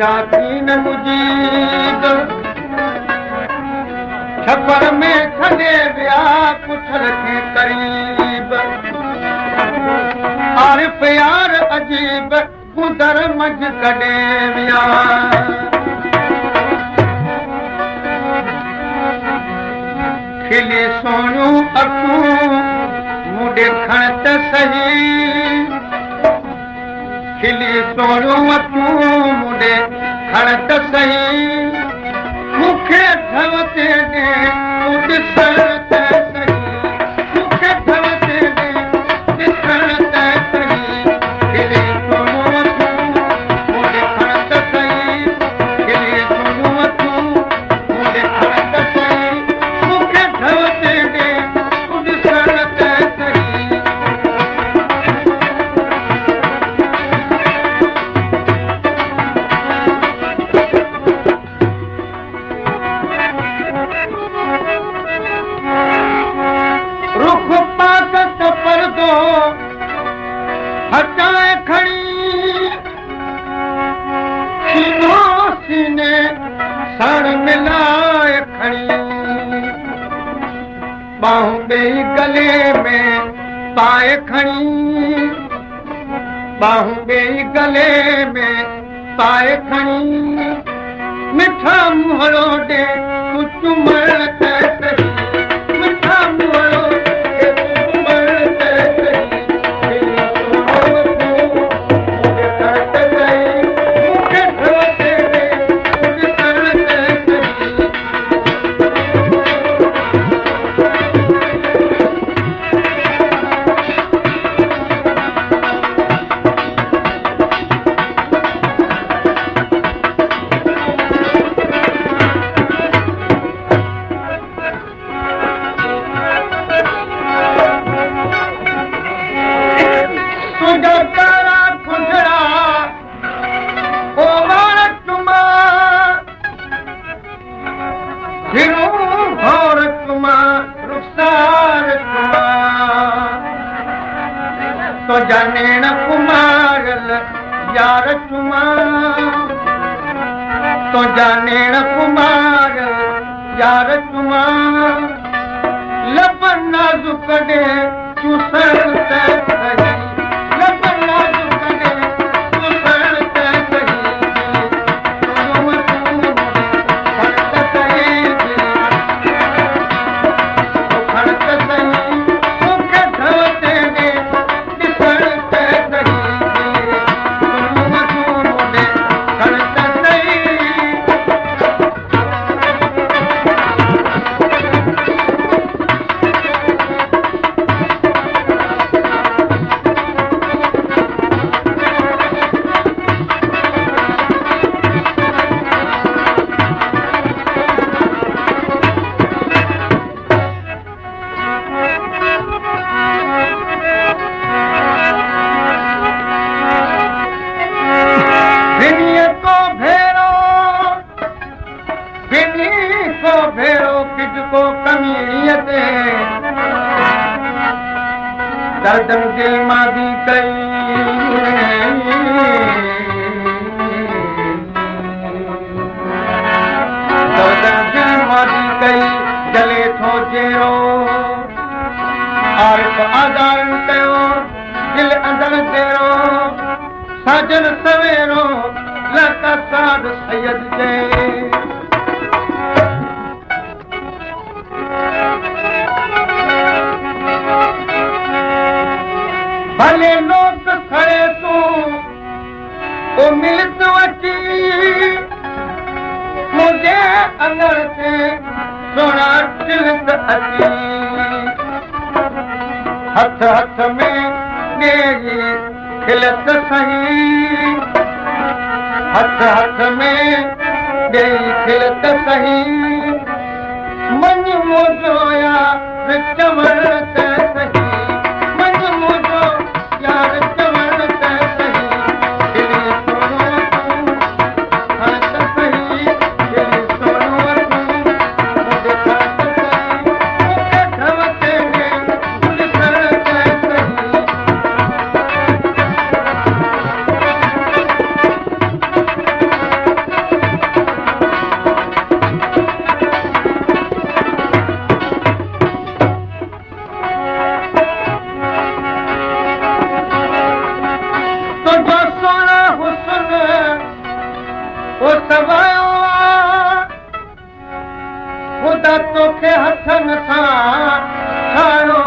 जातीन मुजीब छपर में खड़े विया पुछल के करीब आरिफ यार अजीब गुदर मझ कॾे विया खिली सोनियूं अखूं मूं ॾेखण त सही खिली सोनियूं अखूं मूं ॾेखण त सही मूंखे ठव ते ॾे तूं ॾिसण त सही मूंखे ठव ते ॾे ॾिसण त सही खिली सोनियूं अखूं मूं ॾेखण त सही खिली सोनियूं अखूं मूं ॾेखण त सही मूंखे ठव ते ॾे तूं ॾिसण त सही रुख पाकत पर्दो हटाए खड़ी सीनो सीने सण मिलाए खड़ी बाहूं ॿेई गले में पाए खड़ी बाहूं ॿेई गले में पाए खड़ी मिठा मुहरो ॾे तूं चुमण त सही मिठा मुहरो ॾे तूं चुमण त सही खिली सोनियूं अखूं मूं ॾेखण त सही मूंखे ठव ते ॾे तूं ॾिसण त सही तुंहिंजा कारा खुंजरा ओ वार चुमा हिरूं भौर चुमा रुख़सार चुमा तुंहिंजा नेण कुमारल यार चुमा तुंहिंजा नेण कुमारल यार चुमा लब नाज़ुक ॾे चूसण त सही लब नाज़ुक ॾे चूसण त सही सोनियूं अखूं मूं ॾेखण त सही ॾेखण त सही मूंखे ठव ते ॾे ॾिसण त सही सोनियूं अखूं मूं ॾेखण त सही भिनीअ को भेड़ो किजको कमीणीअ ते दर्दन दिल मां बि कई दर्दन दिल मां बि कई जले थो जहिड़ो आरिफ आज़ारनि कयो दिल अंदर जहिड़ो साजन सवेरो लता साध सैयद जे भले लोक खड़े तूं ओ मिलत वठी मुंहिंजे अंदर ते सोना तिलक अची हथ हथ में ॾेई खिलत सही हथ हथ में ॾेई खिलत सही मन मुंहिंजो यार चवण त सही मन मुंहिंजो यार चवण त सही खिली सोनियूं अखूं ॾेखण त सही खिली सोनियूं अखूं मूं ॾेखण त सही मूंखे ठव ते ॾे तूं ॾिसण त सही वियो ख़ुदा तोखे हथनि सां ठाहियो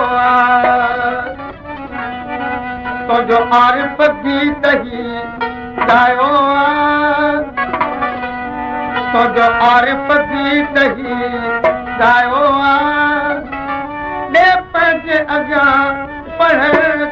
तुंहिंजो आरिफ़ गीत ई ॻायो तुंहिंजो आरिफ़ गीत ई ॻायो ॾे पंहिंजे अॻियां पढ़ण